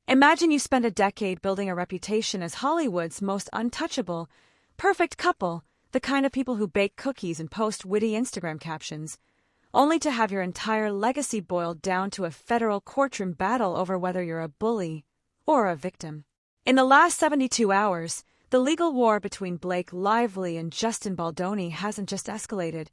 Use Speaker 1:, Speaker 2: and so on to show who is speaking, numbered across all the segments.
Speaker 1: Imagine you spend a decade building a reputation as Hollywood's most untouchable, perfect couple, the kind of people who bake cookies and post witty Instagram captions, only to have your entire legacy boiled down to a federal courtroom battle over whether you're a bully or a victim. In the last 72 hours, the legal war between Blake Lively and Justin Baldoni hasn't just escalated,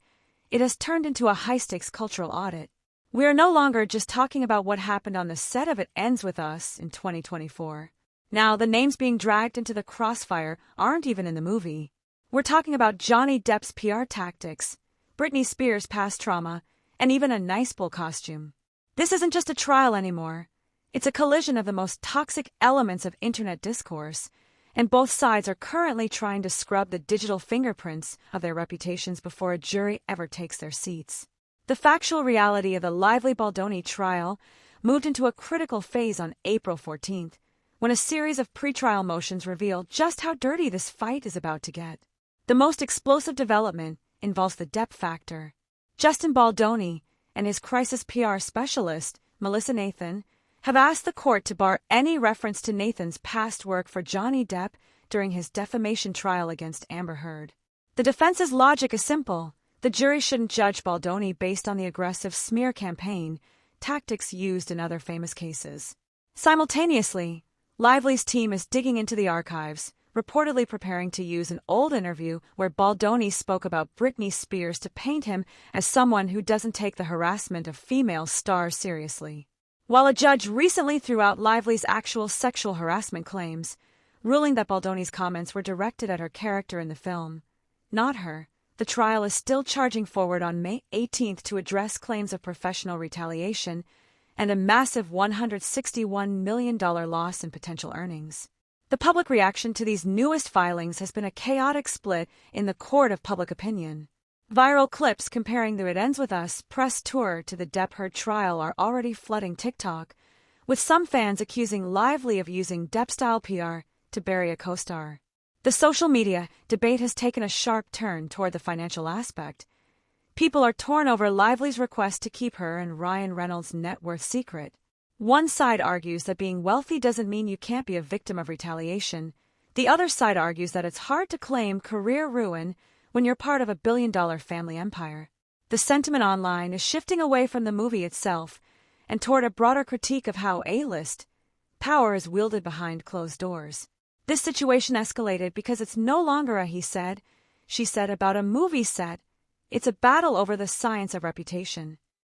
Speaker 1: it has turned into a high-stakes cultural audit. We are no longer just talking about what happened on the set of It Ends With Us in 2024. Now, the names being dragged into the crossfire aren't even in the movie. We're talking about Johnny Depp's PR tactics, Britney Spears' past trauma, and even a nice bull costume. This isn't just a trial anymore. It's a collision of the most toxic elements of internet discourse, and both sides are currently trying to scrub the digital fingerprints of their reputations before a jury ever takes their seats. The factual reality of the Lively Baldoni trial moved into a critical phase on April 14th, when a series of pretrial motions reveal just how dirty this fight is about to get. The most explosive development involves the Depp factor. Justin Baldoni and his crisis PR specialist, Melissa Nathan, have asked the court to bar any reference to Nathan's past work for Johnny Depp during his defamation trial against Amber Heard. The defense's logic is simple. The jury shouldn't judge Baldoni based on the aggressive smear campaign tactics used in other famous cases. Simultaneously, Lively's team is digging into the archives, reportedly preparing to use an old interview where Baldoni spoke about Britney Spears to paint him as someone who doesn't take the harassment of female stars seriously. While a judge recently threw out Lively's actual sexual harassment claims, ruling that Baldoni's comments were directed at her character in the film, not her, the trial is still charging forward on May 18th to address claims of professional retaliation and a massive $161 million loss in potential earnings. The public reaction to these newest filings has been a chaotic split in the court of public opinion. Viral clips comparing the It Ends With Us press tour to the Depp Heard trial are already flooding TikTok, with some fans accusing Lively of using Depp-style PR to bury a co-star. The social media debate has taken a sharp turn toward the financial aspect. People are torn over Lively's request to keep her and Ryan Reynolds' net worth secret. One side argues that being wealthy doesn't mean you can't be a victim of retaliation. The other side argues that it's hard to claim career ruin when you're part of a billion-dollar family empire. The sentiment online is shifting away from the movie itself and toward a broader critique of how A-list power is wielded behind closed doors. This situation escalated because it's no longer a he said, she said about a movie set. It's a battle over the science of reputation.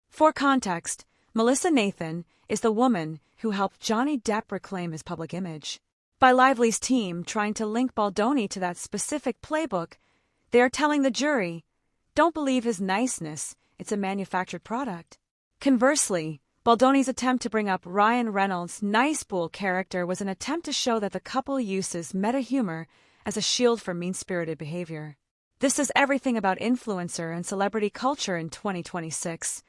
Speaker 1: For context, Melissa Nathan is the woman who helped Johnny Depp reclaim his public image. By Lively's team trying to link Baldoni to that specific playbook, they are telling the jury, don't believe his niceness, it's a manufactured product. Conversely, Baldoni's attempt to bring up Ryan Reynolds' nice bull character was an attempt to show that the couple uses meta-humor as a shield for mean-spirited behavior. This is everything about influencer and celebrity culture in 2026.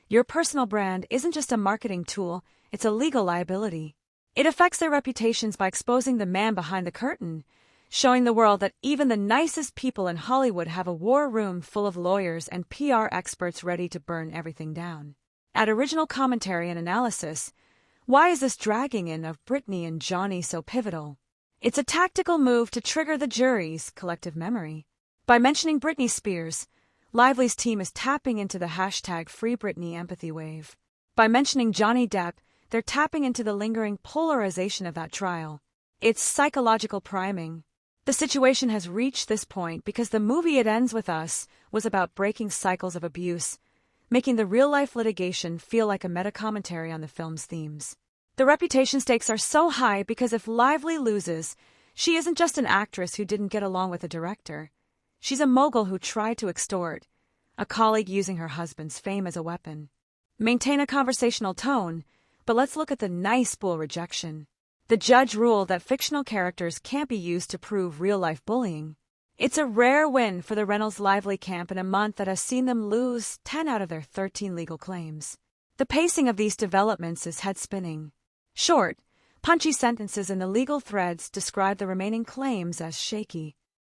Speaker 1: Your personal brand isn't just a marketing tool, it's a legal liability. It affects their reputations by exposing the man behind the curtain, showing the world that even the nicest people in Hollywood have a war room full of lawyers and PR experts ready to burn everything down. Add original commentary and analysis. Why is this dragging in of Britney and Johnny so pivotal? It's a tactical move to trigger the jury's collective memory. By mentioning Britney Spears, Lively's team is tapping into the hashtag #FreeBritney empathy wave. By mentioning Johnny Depp, they're tapping into the lingering polarization of that trial. It's psychological priming. The situation has reached this point because the movie It Ends With Us was about breaking cycles of abuse, making the real-life litigation feel like a meta-commentary on the film's themes. The reputation stakes are so high because if Lively loses, she isn't just an actress who didn't get along with a director. She's a mogul who tried to extort, a colleague using her husband's fame as a weapon. Maintain a conversational tone, but let's look at the nice bull rejection. The judge ruled that fictional characters can't be used to prove real-life bullying. It's a rare win for the Reynolds-Lively camp in a month that has seen them lose 10 out of their 13 legal claims. The pacing of these developments is head-spinning. Short, punchy sentences in the legal threads describe the remaining claims as shaky.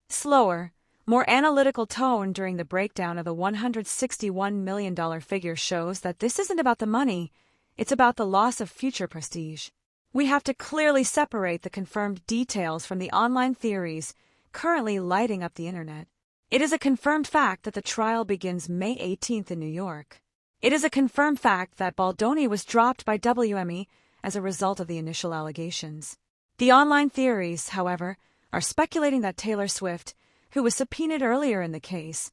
Speaker 1: Slower, more analytical tone during the breakdown of the $161 million figure shows that this isn't about the money, it's about the loss of future prestige. We have to clearly separate the confirmed details from the online theories currently lighting up the internet. It is a confirmed fact that the trial begins May 18th in New York. It is a confirmed fact that Baldoni was dropped by WME as a result of the initial allegations. The online theories, however, are speculating that Taylor Swift, who was subpoenaed earlier in the case,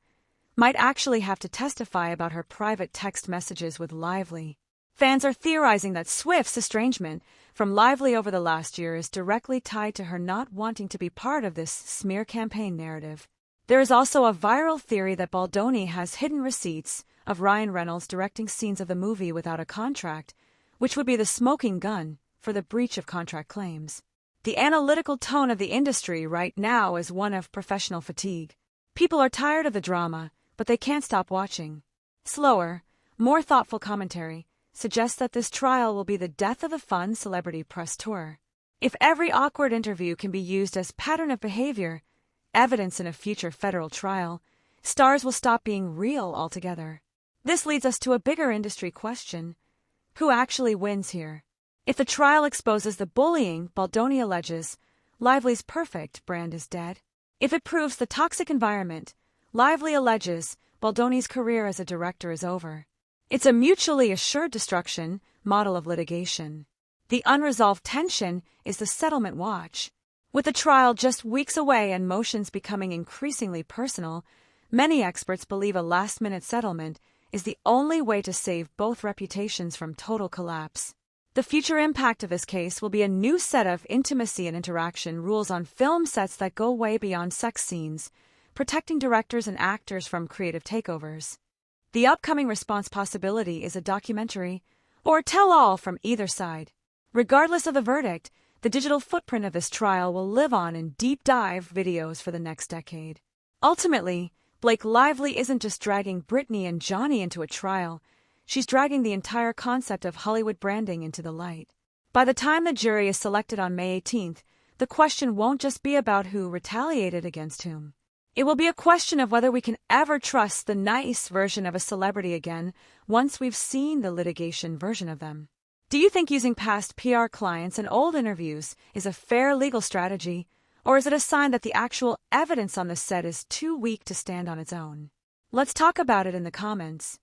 Speaker 1: might actually have to testify about her private text messages with Lively. Fans are theorizing that Swift's estrangement from Lively over the last year is directly tied to her not wanting to be part of this smear campaign narrative. There is also a viral theory that Baldoni has hidden receipts of Ryan Reynolds directing scenes of the movie without a contract, which would be the smoking gun for the breach of contract claims. The analytical tone of the industry right now is one of professional fatigue. People are tired of the drama, but they can't stop watching. Slower, more thoughtful commentary suggests that this trial will be the death of the fun celebrity press tour. If every awkward interview can be used as pattern of behavior, evidence in a future federal trial, stars will stop being real altogether. This leads us to a bigger industry question. Who actually wins here? If the trial exposes the bullying Baldoni alleges, Lively's perfect brand is dead. If it proves the toxic environment Lively alleges, Baldoni's career as a director is over. It's a mutually assured destruction model of litigation. The unresolved tension is the settlement watch. With the trial just weeks away and motions becoming increasingly personal, many experts believe a last-minute settlement is the only way to save both reputations from total collapse. The future impact of this case will be a new set of intimacy and interaction rules on film sets that go way beyond sex scenes, protecting directors and actors from creative takeovers. The upcoming response possibility is a documentary or tell-all from either side. Regardless of the verdict, the digital footprint of this trial will live on in deep-dive videos for the next decade. Ultimately, Blake Lively isn't just dragging Britney and Johnny into a trial. She's dragging the entire concept of Hollywood branding into the light. By the time the jury is selected on May 18th, the question won't just be about who retaliated against whom. It will be a question of whether we can ever trust the nice version of a celebrity again once we've seen the litigation version of them. Do you think using past PR clients and old interviews is a fair legal strategy, or is it a sign that the actual evidence on the set is too weak to stand on its own? Let's talk about it in the comments.